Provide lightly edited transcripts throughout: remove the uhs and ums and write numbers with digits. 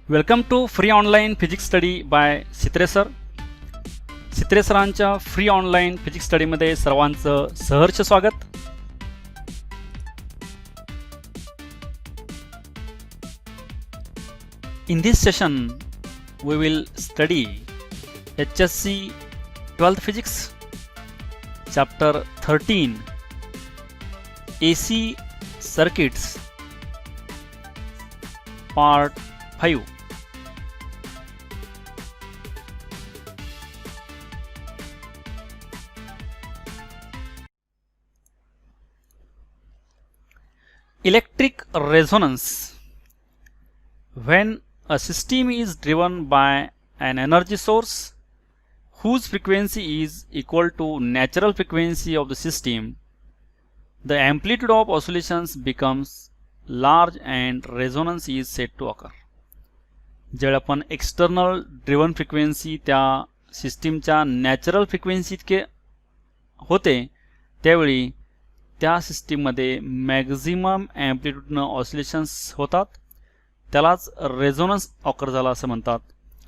Welcome to free online physics study by Sitre sir. Sitre सरांच्या free online physics स्टडीमध्ये सर्वांचं सहर्ष स्वागत. In this session we will study HSC 12th Physics Chapter 13 AC Circuits Part 5. Electric resonance. When a system is driven by an energy source whose frequency is equal to natural frequency of the system, the amplitude of oscillations becomes large and resonance is said to occur. ज्यावेळी आपण external driven frequency त्या सिस्टीमच्या natural frequency इतके होते त्यावेळी त्या सिस्टीममध्ये maximum ॲम्प्लिट्यूडनं oscillations होतात. त्यालाच रेझोनन्स ऑकर झाला असं म्हणतात,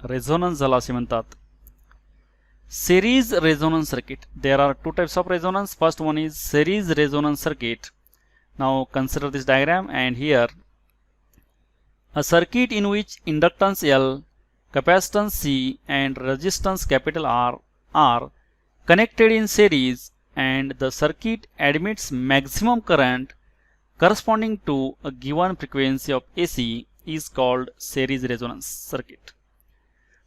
रेझोनन्स झाला असे म्हणतात. series resonance circuit. There are two types of resonance. First one is series resonance circuit. Now consider this diagram, and here a circuit in which inductance L, capacitance C and resistance capital R are connected in series, and the circuit admits maximum current corresponding to a given frequency of AC is called series resonance circuit.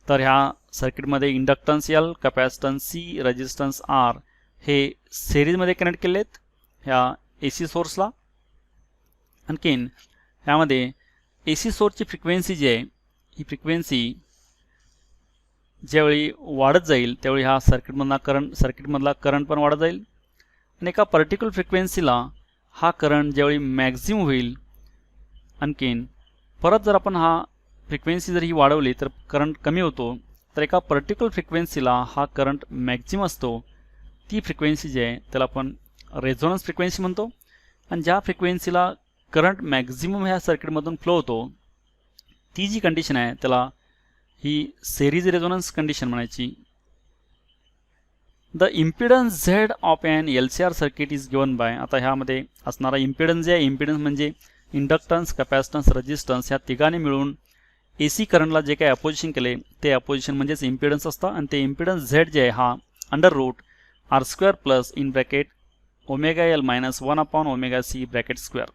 तर ह्या सर्किटमध्ये inductance L, capacitance C, resistance R हे सिरीजमध्ये connect केले आहेत ह्या AC सोर्सला. आणखीन ह्यामध्ये AC सोर्सची फ्रिक्वेन्सी जी आहे ही फ्रिक्वेन्सी ज्यावेळी वाढत जाईल त्यावेळी हा सर्किटमधला करंट पण वाढत जाईल, आणि एका पर्टिक्युलर फ्रिक्वेन्सीला हा करंट ज्यावेळी मॅक्झिमम होईल. आणखीन परत जर आपण हा फ्रिक्वेन्सी जर ही वाढवली तर करंट कमी होतो, तर एका पर्टिक्युलर फ्रिक्वेन्सीला हा करंट मॅक्झिमम असतो. ती फ्रिक्वेन्सी जी आहे त्याला आपण रेझोनन्स फ्रिक्वेन्सी म्हणतो, आणि ज्या फ्रिक्वेन्सीला करंट मॅक्झिमम ह्या सर्किटमधून फ्लो होतो ती जी कंडिशन आहे त्याला ही सेरीज रेझोनन्स कंडिशन म्हणायची. The impedance Z of an LCR circuit is given by. आता ह्यामध्ये असणारा इम्पिडन्स जे आहे, इम्पिडन्स म्हणजे इंडक्टन्स, कॅपॅसिटन्स, रेजिस्टन्स ह्या तिघांनी मिळून AC करंटला जे काही अपोजिशन केले ते अपोजिशन म्हणजेच इम्पिडन्स असतं, आणि ते इम्पिडन्स झेड जे आहे हा under root R² plus in bracket omega L minus 1/ओमेगा C ब्रॅकेट स्क्वेअर.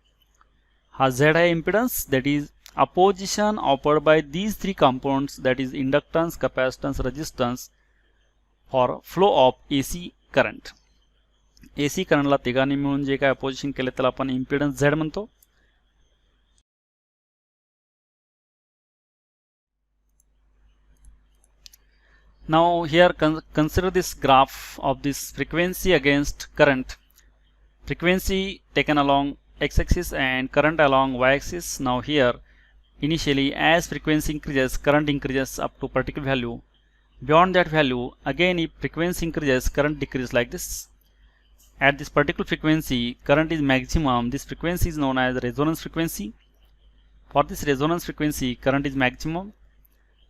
हा झेड आहे impedance, that is opposition offered by these three components, that is inductance, capacitance, resistance for flow of AC current. AC करंटला तिघांनी मिळून जे काय opposition केले त्याला आपण इम्पिडन्स Z म्हणतो. Now here consider this graph of this frequency against current. Frequency taken along x-axis and current along y-axis. Now here initially as frequency increases current increases up to particular value. Beyond that value again if frequency increases current decreases like this. At this particular frequency current is maximum. This frequency is known as resonance frequency. For this resonance frequency current is maximum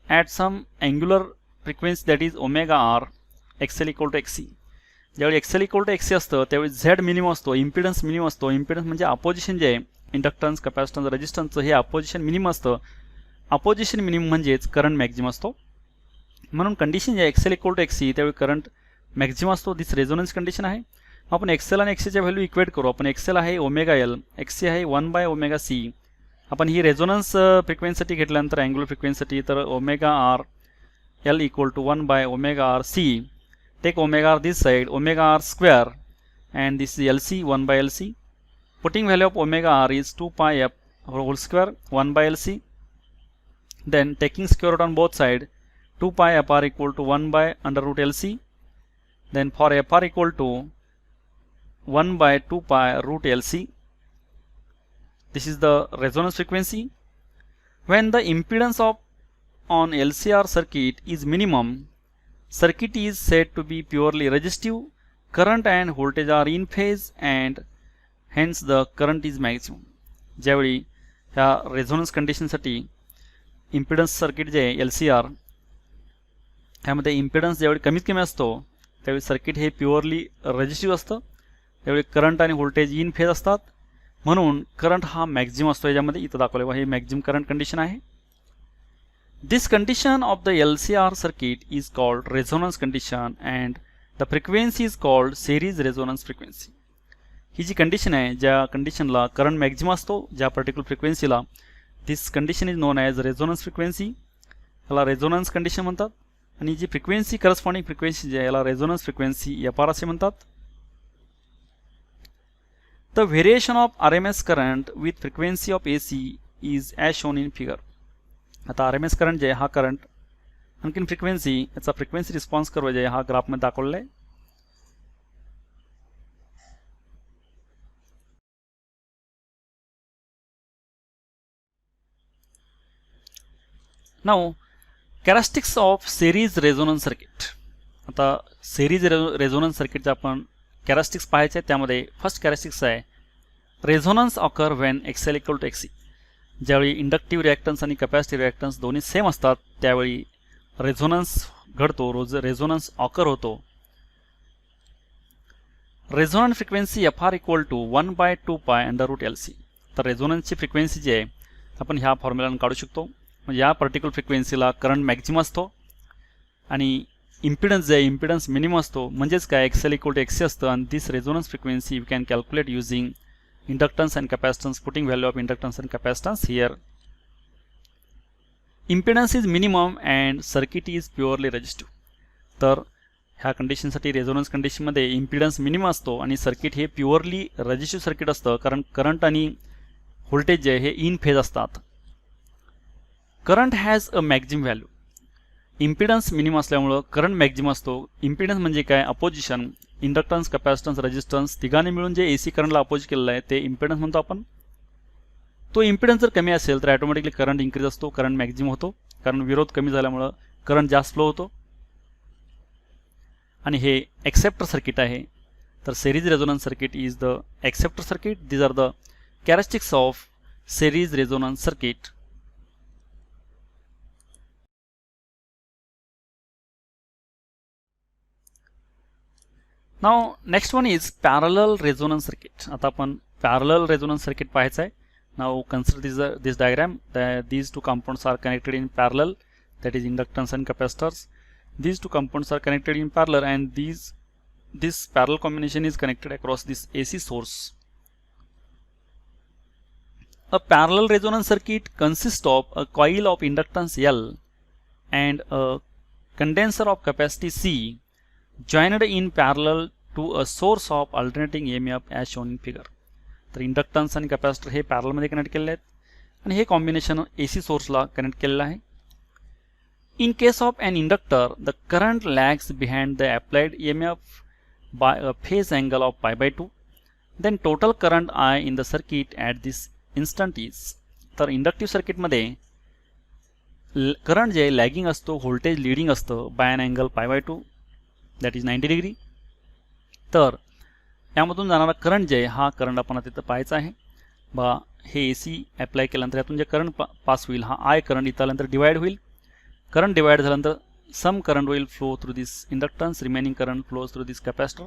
at some angular frequency, that is omega R, XL equal to XC. ज्यावेळी XL equal to XC असतं त्यावेळी Z minimum असतो, impedance minimum असतो. Impedance म्हणजे opposition जे आहे inductance, capacitance, रेजिस्टन्सचं हे opposition minimum असतं. अपोजिशन मिनिमम म्हणजेच करंट मॅक्झिमम असतो. म्हणून कंडिशन जे आहे XL equal to XC त्यावेळी करंट मॅक्झिमम असतो. दिस रेझोनन्स कंडिशन आहे. आपण XL आणि XCच्या व्हॅल्यू इक्वेट करू. आपण XL आहे ओमेगा L, XC आहे 1/ओमेगा C. आपण ही रेझोनन्स फ्रिक्वेन्सीसाठी घेतल्यानंतर अँग्युलर फ्रिक्वेन्सीसाठी तर omega R L equal to 1/omega R C. Take omega R this side, omega R square, and this is LC 1/LC. Putting value of omega R is 2 pi f whole square 1/LC. Then taking square root on both sides, 2 pi fr equal to 1/under root LC. Then for fr equal to 1/2 pi root LC. This is the resonance frequency. When the impedance of on LCR circuit is minimum, circuit is said to be purely resistive. Current and voltage are in phase and hence the current is maximum. ज्यावेळी ह्या resonance कंडिशनसाठी impedance circuit जे L C R ह्यामध्ये impedance ज्यावेळी कमीत कमी असतो त्यावेळी सर्किट हे प्युअरली रेजिस्टिव्ह असतं, त्यावेळी करंट आणि व्होल्टेज इन फेज असतात, म्हणून करंट हा मॅक्झिमम असतो. याच्यामध्ये इथं दाखवलं हे मॅक्झिमम करंट कंडिशन आहे. This condition of the LCR circuit is called resonance condition and the frequency is called series resonance frequency. ही जी कंडिशन आहे, ज्या कंडिशनला करंट मॅक्झिमम असतो ज्या पर्टिक्युलर फ्रिक्वेन्सीला, this condition is known as resonance frequency, याला रेझोनन्स कंडिशन म्हणतात. आणि जी फ्रिक्वेन्सी करस्पॉन्डिंग फ्रिक्वेन्सी जी आहे याला रेझोनन्स फ्रिक्वेन्सी FR असे म्हणतात. The variation of RMS current with frequency of AC is as shown in figure. आता RMS करंट जे हा करंट आणखीन फ्रिक्वेन्सी, याचा फ्रिक्वेन्सी रिस्पॉन्स कर्व जे हा ग्राफमध्ये दाखवलेला आहे. Now characteristics of series resonance circuit. आता सिरीज रेझोनन्स सर्किटचे आपण कॅरेक्टरिस्टिक्स पाहायचे आहेत. त्यामध्ये फर्स्ट कॅरेक्टरिस्टिक्स आहे resonance occur when XL equal to XC. ज्यावेळी इंडक्टिव्ह रिॲक्टन्स आणि कॅपॅसिटिव्ह रिॲक्टन्स दोन्ही सेम असतात त्यावेळी रेझोनन्स घडतो, रेझोनन्स ऑकर होतो. Resonance frequency FR equal to 1/2π√LC. तर रेझोनन्सची फ्रिक्वेन्सी जी आहे आपण ह्या फॉर्म्युलाने काढू शकतो. म्हणजे या पर्टिक्युलर फ्रिक्वेन्सीला करंट मॅक्झिमम असतो आणि इम्पिडन्स जे आहे इम्पिडन्स मिनिमम असतो. म्हणजेच काय XL इक्वल टू XC असतं. आणि this resonance frequency you can calculate using inductance and capacitance, putting value of inductance and capacitance here. Impedance is minimum and circuit is purely resistive. तर ह्या कंडिशनसाठी resonance कंडिशनमध्ये impedance minimum असतो आणि circuit हे purely resistive circuit असतं, कारण current आणि voltage जे हे इन फेज असतात. Current has a maximum value. Impedance minimum असल्यामुळं करंट मॅक्झिमम असतो. इम्पिडन्स म्हणजे काय, अपोजिशन. इंडक्टन्स, कॅपॅसिटन्स, रेजिस्टन्स तिघांनी मिळून जे AC करंटला अपोज केलेलं आहे ते इम्पिडन्स म्हणतो आपण. तो इम्पिडन्स जर कमी असेल तर ॲटोमॅटिकली करंट इन्क्रीज असतो, करंट मॅक्झिमम होतो, कारण विरोध कमी झाल्यामुळं करंट जास्त फ्लो होतो. आणि हे एक्सेप्टर सर्किट आहे. तर series resonance circuit is the acceptor circuit. These are the characteristics of series resonance circuit. Now next one is parallel resonance circuit. आता आपण पॅरलल रेझोनन्स सर्किट पाहायचं आहे. Now consider this diagram. These two components are connected in parallel, that is inductance and capacitors. These two components are connected in parallel and this parallel combination is connected across this AC source. A parallel resonance circuit consists of a coil of inductance L and a condenser of capacity C joined in parallel to a source of alternating EMF as shown in figure. तर inductance आणि capacitor हे पॅरलमध्ये connect केलेले आहेत आणि हे combination AC सोर्सला connect केलेलं आहे. In case of an inductor, the current lags behind the applied EMF by a phase angle of π/2. Then total current I in the circuit at this instant is. तर inductive सर्किटमध्ये current जे lagging असतो, voltage leading असतं by an angle π/2 that is 90 degree. तर यामधून जाणारा current जे आहे हा करंट आपण तिथं पाहायचा आहे. बा हे AC अप्लाय केल्यानंतर यातून जे करंट पास होईल हा I करंट इथं आल्यानंतर डिवाइड होईल. करंट डिवाइड झाल्यानंतर some current will flow through this inductance, remaining current flows through this capacitor.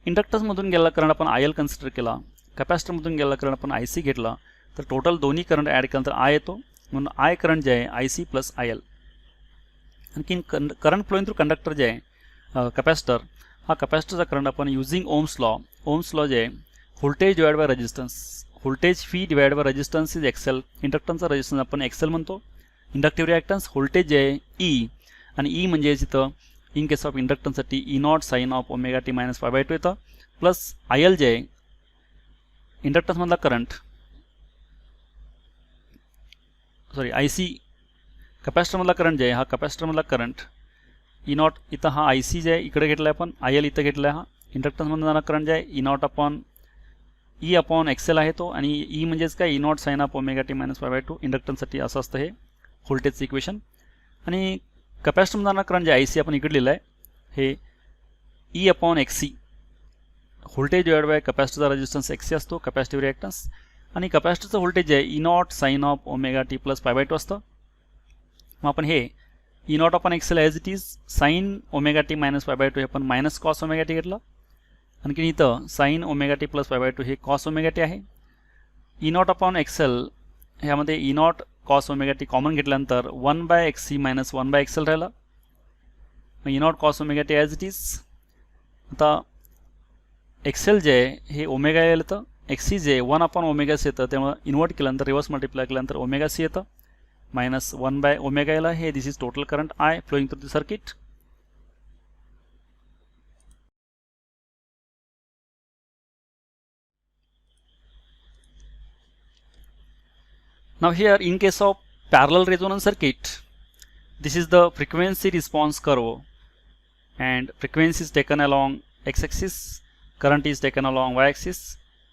इंडक्टन्समधून गेलेला करंट आपण IL कन्सिडर केला, कॅपॅसिटरमधून गेलेला करंट आपण IC घेतला, तर टोटल दोन्ही करंट ॲड केल्यानंतर I येतो. म्हणून I करंट जे आहे IC प्लस IL. आणखीन करंट फ्लोइंग थ्रू कंडक्टर जे आहे कॅपॅसिटर, हा कॅपॅसिटरचा करंट आपण युझिंग ओम्स लॉ जे आहे voltage divide by resistance, voltage phi divide by resistance is XL. इंडक्टन्सचा रेजिस्टन्स आपण XL म्हणतो. इंडक्टिव्ह रिॲक्टन्स व्होल्टेज जे आहे E आणि E म्हणजे इथं इन केस ऑफ इंडक्टन्ससाठी E0 sine of ω t minus π/2 येतं प्लस IL जे आहे इंडक्टन्समधला करंट, सॉरी IC कॅपॅसिटरमधला करंट जे आहे हा कॅपॅसिटरमधला करंट E0 इथं हा IC जे आहे इकडे घेतला आहे आपण, IL इथं घेतला आहे. हा इंडक्टन्समधून जाणारा करंट जे आहे E0 upon E upon XL आहे तो, आणि E म्हणजेच काय E0 sine of ω t minus π/2. इंडक्टन्ससाठी असं असतं हे व्होल्टेजचं इक्वेशन. आणि कॅपॅसिटरमध्ये जाणारा करंट जे IC आपण इकडे लिहिलं आहे हे E upon XC, voltage divide by कॅपॅसिटरचा रेजिस्टन्स XC असतो, कॅपॅसिटिव्ह रिॲक्टन्स. आणि कॅपॅसिटरचं व्होल्टेज जे आहे E0 sine of ω t plus π/2 असतं. मग आपण हे E naught upon XL as it is sine omega t minus y by two हे आपण मायनस कॉस ओमेगा टी घेतलं. आणखी इथं sine omega t plus y by two हे कॉस ओमेगा टी आहे. ई नॉट अपॉन एक्सेल ह्यामध्ये E naught cos omega t common घेतल्यानंतर 1 by x c minus 1 by XL राहिलं. मग E naught cos omega t as it is. आता Excel जे आहे हे ओमेगा येईल, तर एक्स सी जे 1 अपॉन ओमेगा सी येतं, त्यामुळे इन्व्हर्ट केल्यानंतर रिव्हर्स मल्टिप्लाय केल्यानंतर ओमेगा सी येतं मायनस 1 बाय ओमेगा एल आहे. This is total current I flowing through the circuit. Now here in case of parallel resonance circuit, this is the frequency response curve and frequency is taken along x-axis, current is taken along y-axis.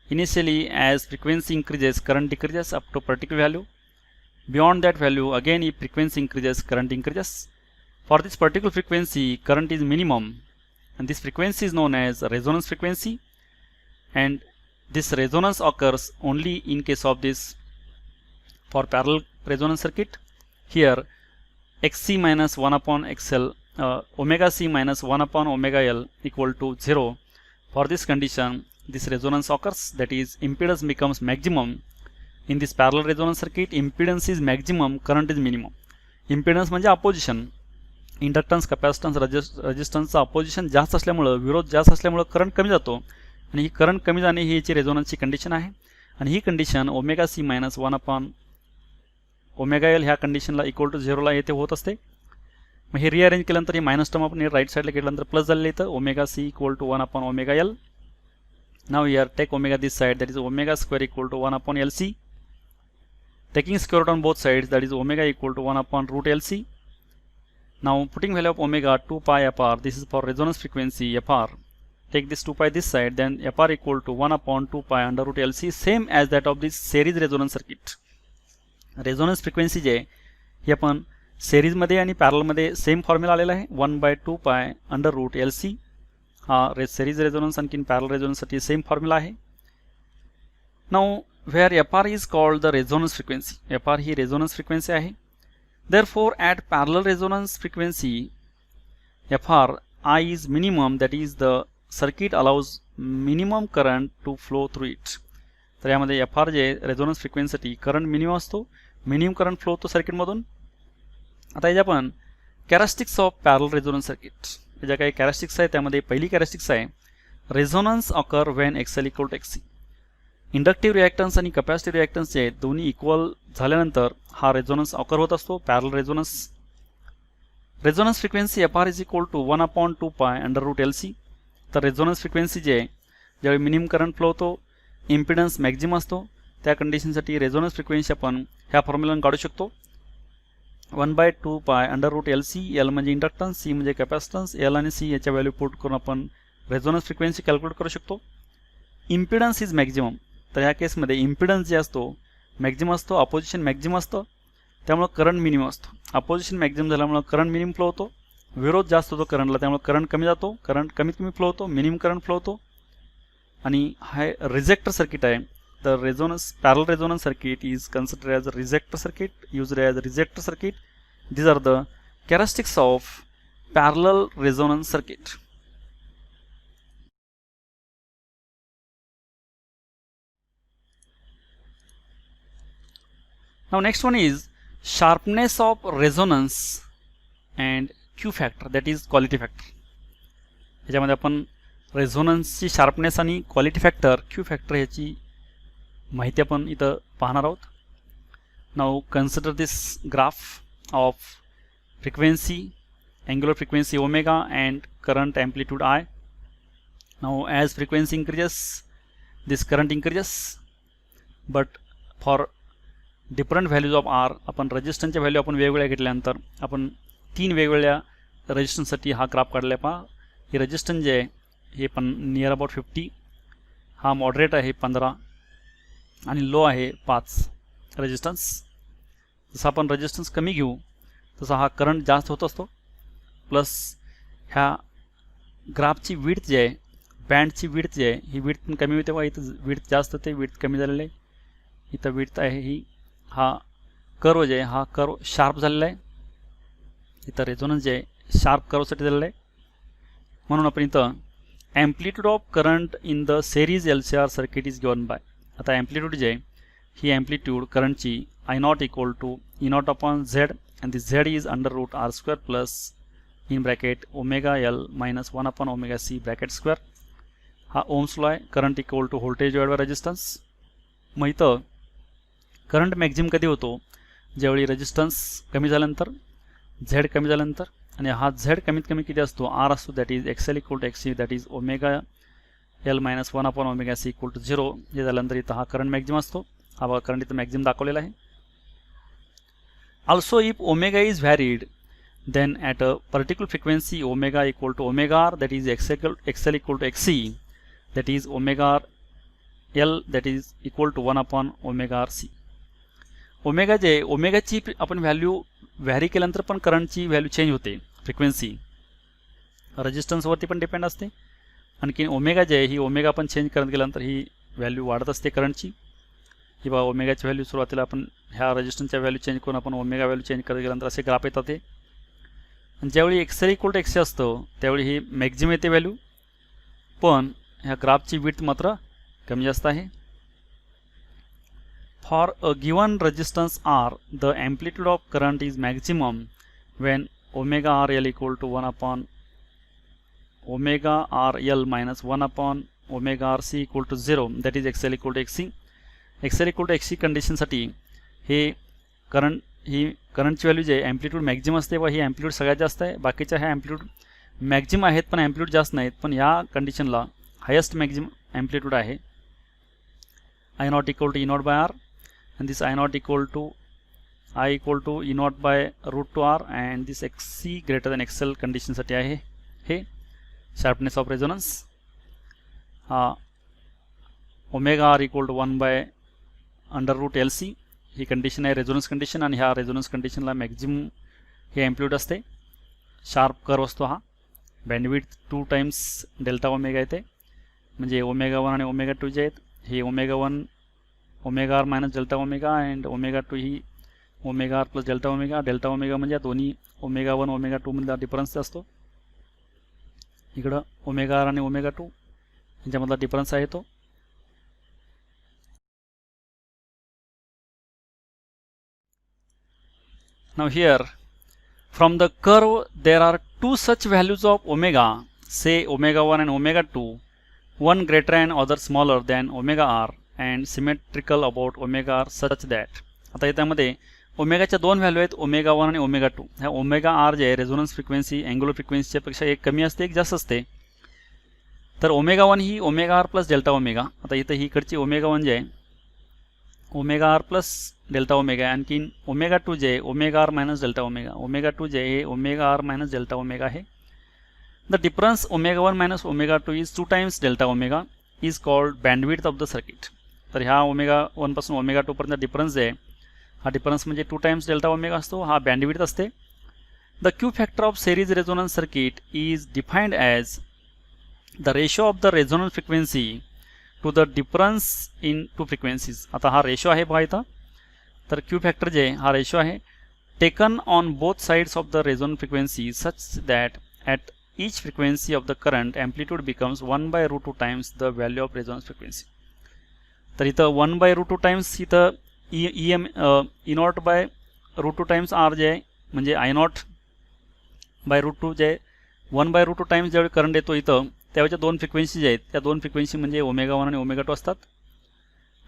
Initially as frequency increases, current decreases up to particular value. Beyond that value again if frequency increases, current increases. For this particular frequency current is minimum and this frequency is known as resonance frequency, and this resonance occurs only in case of this for parallel resonance circuit. Here xc minus 1 upon xl omega c minus 1 upon omega l equal to 0. For this condition this resonance occurs, that is impedance becomes maximum. In this parallel resonance circuit impedance is maximum, current is minimum. Impedance म्हणजे opposition, inductance capacitance रेजिस्टन्सचा opposition जास्त असल्यामुळं, विरोध जास्त असल्यामुळं current कमी जातो आणि ही current कमी जाणे ही याची रेझोनन्सची कंडिशन आहे. आणि ही condition omega C minus 1 upon omega L ह्या कंडिशनला इक्वल टू 0ला येथे होत असते. मग हे रिअरेंज केल्यानंतर ही मायनस टर्म आपण राईट साईडला घेतल्यानंतर प्लस झालेलं इथं omega c equal to 1 upon omega L. Now here take omega this side, that is omega square equal to 1 upon L C. Taking square root on both sides, that is omega equal to 1 upon root LC. Now putting value of omega 2 pi fr, this is for resonance frequency fr. Take this 2 pi this side, then fr equal to 1 upon 2 pi under root LC, same as that of this series resonance circuit. Resonance frequency जे हे आपण series मध्ये आणि parallel मध्ये same formula आलेला आहे, 1 by 2 pi under root LC. हा series resonance आणखी parallel resonance साठी सेम फॉर्म्युला आहे. Now where fr is called the resonance frequency, fr he resonance frequency आहे. Therefore at parallel resonance frequency fr I is minimum, that is the circuit allows minimum current to flow through it. तर यामध्ये fr जे रेझोनन्स फ्रिक्वेन्सीसाठी current minimum असतो, minimum current flow होतो सर्किटमधून. आता याच्या आपण characteristics of parallel resonance circuit, ज्या काही कॅरेक्टरिस्टिक्स आहे त्यामध्ये पहिली कॅरेक्टरिस्टिक्स आहे resonance occur when XL equal to XC. Inductive reactance आणि कॅपॅसिटिव्ह रिॲक्टन्स जे दोन्ही इक्वल झाल्यानंतर हा रेझोनन्स ऑकर होत असतो, parallel resonance. Resonance frequency fr is equal to 1 upon 2 pi under root LC. तर रेझोनन्स फ्रिक्वेन्सी जे ज्यावेळी मिनिमम करंट फ्लो होतो, इम्पिडन्स मॅक्झिमम असतो, त्या कंडिशनसाठी रेझोनन्स फ्रिक्वेन्सी आपण ह्या फॉर्म्युलाने काढू शकतो. 1 by 2 pi under root LC. L म्हणजे इंडक्टन्स, सी म्हणजे कॅपॅसिटन्स. एल आणि सी याच्या व्हॅल्यू पुट करून आपण रेझोनन्स फ्रिक्वेन्सी कॅल्क्युलेट करू शकतो. इम्पिडन्स इज मॅक्झिमम, तर ह्या केसमध्ये इम्पिडन्स जे असतो मॅक्झिमम असतो, अपोजिशन मॅक्झिमम असतं, त्यामुळे करंट मिनिमम असतो. अपोजिशन मॅक्झिमम झाल्यामुळे करंट मिनिमम फ्लो होतो, विरोध जास्त होतो करंटला, त्यामुळे करंट कमी जातो, करंट कमीत कमी फ्लो होतो, मिनिमम करंट फ्लो होतो. आणि हा रिजेक्टर सर्किट आहे. The resonance parallel resonance circuit is considered as a rejector circuit, used as a rejector circuit. These are the characteristics of parallel resonance circuit. Now next one is sharpness of resonance and Q factor, that is quality factor. याच्यामध्ये आपण रेझोनन्सची sharpness आणि quality factor Q factor ह्याची माहिती आपण इथं पाहणार आहोत. Now consider this graph of frequency, angular frequency omega and current amplitude I. Now as frequency increases this current increases, but for different values of R आपण रेजिस्टन्सच्या value आपण वेगवेगळ्या घेतल्यानंतर आपण 3 वेगवेगळ्या रेजिस्टन्ससाठी हा ग्राफ काढला. पहा हे रेजिस्टन्स जे आहे हे पण नियर अबाउट 50, हा मॉडरेट आहे 15 आणि लो आहे 5 रेजिस्टन्स. जसं आपण रेजिस्टन्स कमी घेऊ तसा हा करंट जास्त होत असतो. प्लस ह्या ग्राफची विड्थ जी आहे, बँडची विड्थ जी आहे, ही विड्थ पण कमी होते. व इथं विड्थ जास्त होते, विड्थ कमी झालेलं आहे. इथं विड्थ आहे ही, हा कर्व जे आहे हा कर्व शार्प झालेला आहे. इथं रेझोनन्स जे आहे शार्प कर्वसाठी दिलेलं आहे. म्हणून आपण इथं amplitude of current in the series LCR circuit is given by. आता ॲम्प्लिट्यूड जे आहे ही ॲम्प्लिट्यूड करंटची I0 equal to E0 upon Z and this Z is under root R square plus in bracket omega L minus 1 upon omega C bracket square. हा Ohm's law आहे. Current equal to voltage divide by resistance. मग इथं current maximum कधी होतो ज्यावेळी resistance कमी झाल्यानंतर, Z कमी झाल्यानंतर, आणि हा झेड कमीत कमी किती असतो आर असतो, that is XL equal to XC that is omega L minus 1 upon omega C equal to 0. जे झाल्यानंतर इथं हा करंट मॅक्झिमम असतो. हा बघा करंट इथं मॅक्झिमम दाखवलेला आहे. Also if omega is varied then at a particular frequency omega equal to omega r that is XL equal to XC that is omega L that is equal to 1 upon omega r C. Omega जे ओमेगाची आपण value vary केल्यानंतर पण करंटची value change होते. Frequency रेजिस्टन्सवरती पण depend असते. आणखी omega जे ही ओमेगा आपण चेंज करत गेल्यानंतर ही व्हॅल्यू वाढत असते करंटची. ही बघा ओमेगाची व्हॅल्यू सुरुवातीला आपण ह्या रेजिस्टन्सच्या व्हॅल्यू चेंज करून आपण ओमेगा व्हॅल्यू चेंज करत गेल्यानंतर असे ग्राफ येतात ते. आणि ज्यावेळी XL इक्वल टू XC असतं त्यावेळी ही मॅक्झिमम येते व्हॅल्यू, पण ह्या ग्राफची विड्थ मात्र कमी जास्त आहे. For a given resistance R the amplitude of current is maximum when omega RL equal to 1 upon omega RL minus 1 upon omega RC equal to 0 that is XL equal to XC. XL equal to XC कंडिशनसाठी हे करंटची value जे amplitude maximum असते व ही amplitude सगळ्यात जास्त आहे. बाकीच्या ह्या ॲम्प्लिट्यूड मॅक्झिमम आहेत पण ॲम्प्लिट्यूड जास्त नाहीत, पण ह्या कंडिशनला हायेस्ट मॅक्झिमम ॲम्प्लिट्यूड आहे. I0 equal to E0 by R and this I0 equal to I equal to E0 by root 2 R and this XC greater than XL condition साठी आहे हे. शार्पनेस ऑफ रेझोनन्स हा omega R equal to 1 by under root LC ही condition आहे resonance condition. आणि ह्या resonance कंडिशनला maximum हे ॲम्प्लिट्यूड असते. शार्प कर्व असतो हा. बँडविड्थ 2 टाइम्स डेल्टा ओमेगा येते. म्हणजे ओमेगा 1 आणि ओमेगा 2 जे आहेत हे omega 1 omega R minus delta omega and omega 2 he omega R plus delta omega. Delta omega म्हणजे दोन्ही ओमेगा 1 ओमेगा 2 मधला डिफरन्स असतो. इकडं ओमेगा R आणि ओमेगा 2 यांच्यामधला डिफरन्स आहे तो. Now here from the curve there are two such values of omega, say omega 1 and omega 2, one greater and other smaller than omega R and symmetrical about omega R such that. आता याच्यामध्ये ओमेगाच्या दोन value आहेत omega 1 आणि omega 2. ह्या omega R जे आहे resonance frequency angular फ्रिक्वेन्सीच्या पेक्षा एक कमी असते एक जास्त असते. तर ओमेगा 1 ही omega R plus delta omega. आता इथं ही इकडची ओमेगा 1 जे आहे omega R plus delta omega आहे. आणखीन ओमेगा 2 जे आहे omega R minus delta omega. Omega 2 जे आहे omega R minus delta omega आहे. The difference omega 1 minus omega 2 is 2 times delta omega is called bandwidth of the circuit. तर ह्या omega 1 पासून ओमेगा 2 पर्यंत डिफरन्स जे आहे हा डिफरन्स म्हणजे 2 टाइम्स डेल्टा ओमेगा असतो. हा बँडविड्थ असते. The Q factor of series resonance circuit is defined as the ratio of the resonance frequency to the difference in two frequencies. आता हा रेशो आहे बघा इथं. तर क्यू फॅक्टर जे आहे हा रेशो आहे taken on both sides of the resonance frequency such that at each frequency of the current amplitude becomes 1 by root 2 times the value of resonance frequency. तर इथं 1 by root 2 times इथं E0 by root 2 times R जे आहे म्हणजे I0 by root 2 जे 1 by root 2 times ज्यावेळी current येतो इथं त्यावेळेच्या दोन फ्रिक्वेन्सी जे आहेत त्या दोन फ्रिक्वेन्सी म्हणजे ओमेगा 1 आणि ओमेगा 2 असतात.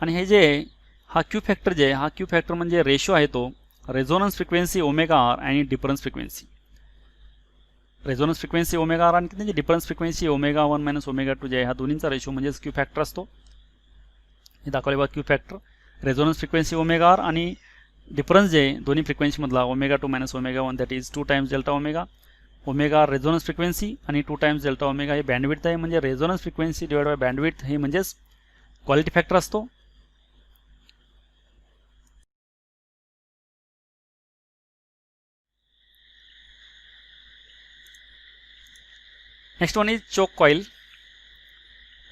आणि हे जे हा क्यू फॅक्टर जे हा क्यू फॅक्टर म्हणजे रेशो आहे तो रेझोनन्स फ्रिक्वेन्सी ओमेगा R आणि difference frequency. Resonance frequency omega R आणि त्याची difference frequency omega 1 minus omega 2 जे आहे हा दोन्हींचा रेशो म्हणजेच क्यू फॅक्टर असतो. हे दाखवले बघा Q factor resonance frequency omega R आणि डिफरन्स जे दोन्ही फ्रिक्वेन्सीमधला omega 2 minus omega 1 that is 2 times delta omega. Omega resonance frequency आणि 2 टाइम्स डेल्टा ओमेगा हे बँडविड्थ आहे. म्हणजे resonance frequency divide by bandwidth हे म्हणजेच क्वालिटी फॅक्टर असतो. Next one is choke coil.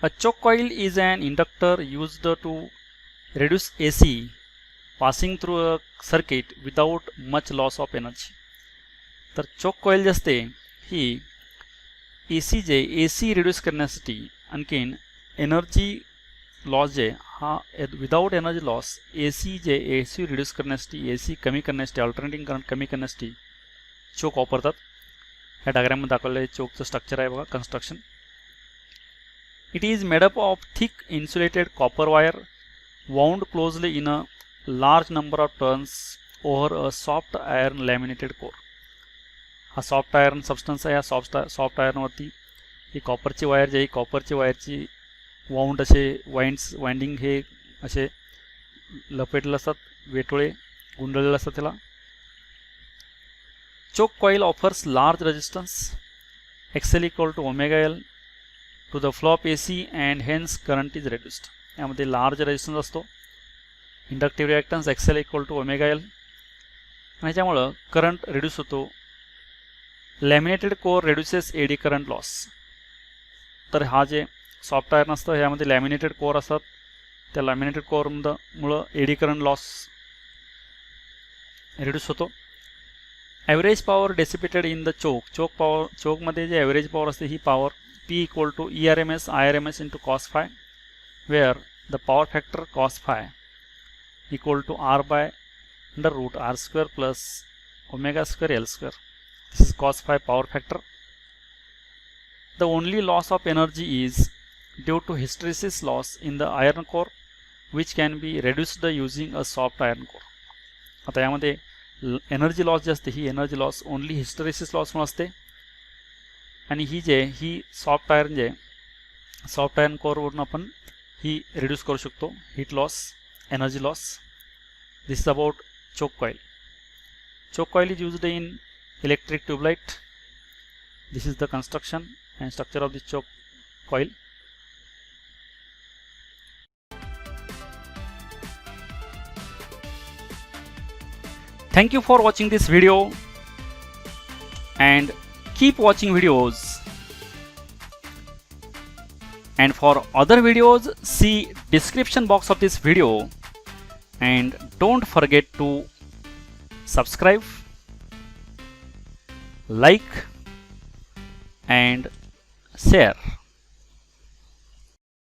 A choke coil is an inductor used to reduce AC passing through a circuit without much loss of energy. तर चोक coil जी असते ही AC जे AC reduce करण्यासाठी आणखीन energy loss जे हा without energy loss AC जे AC reduce करण्यासाठी AC कमी करण्यासाठी अल्टरनेटिंग करंट कमी करण्यासाठी चोक वापरतात. ह्या डायग्राममध्ये दाखवलेलं चोकचं स्ट्रक्चर आहे बघा, construction. It is made up of thick insulated copper wire wound closely in a large number of turns over a soft iron laminated core. हा सॉफ्ट आयर्न सबस्टन्स आहे. या सॉफ्ट आयर्नवरती ही कॉपरची वायर जी आहे, कॉपरची वायरची वाउंड असे winding हे असे लपेटलेले असतात, वेटोळे गुंडळलेले असतात त्याला. Choke coil offers large resistance XL equal to omega L to the flow of AC and hence current is reduced. यामध्ये लार्ज रेजिस्टन्स असतो, inductive reactance XL equal to omega L, आणि ह्याच्यामुळं करंट रिड्यूस होतो. Laminated core reduces eddy current loss. तर हा जे soft iron असतं ह्यामध्ये लॅमिनेटेड कोअर असतात, त्या लॅमिनेटेड कोअरमुळं एडी करंट लॉस रिड्यूस होतो. Average power dissipated in the चोकमध्ये जे ॲव्हरेज पॉवर असते ही power P equal to ERMS IRMS into cos phi, where the power factor cos phi equal to R by under root R square plus omega square L square. This is cos phi power factor. The only loss of energy is due to hysteresis loss in the iron core, which can be reduced using a soft iron core. आता यामध्ये energy loss जी असते ही energy loss only hysteresis लॉसमुळे असते, आणि ही soft iron कोअरवरून आपण ही reduce करू शकतो heat loss, energy loss. This is about choke coil. Choke coil is used in electric tubelight. This is the construction and structure of the choke coil. Thank you for watching this video and keep watching videos. And for other videos, see description box of this video, and don't forget to subscribe, like and share.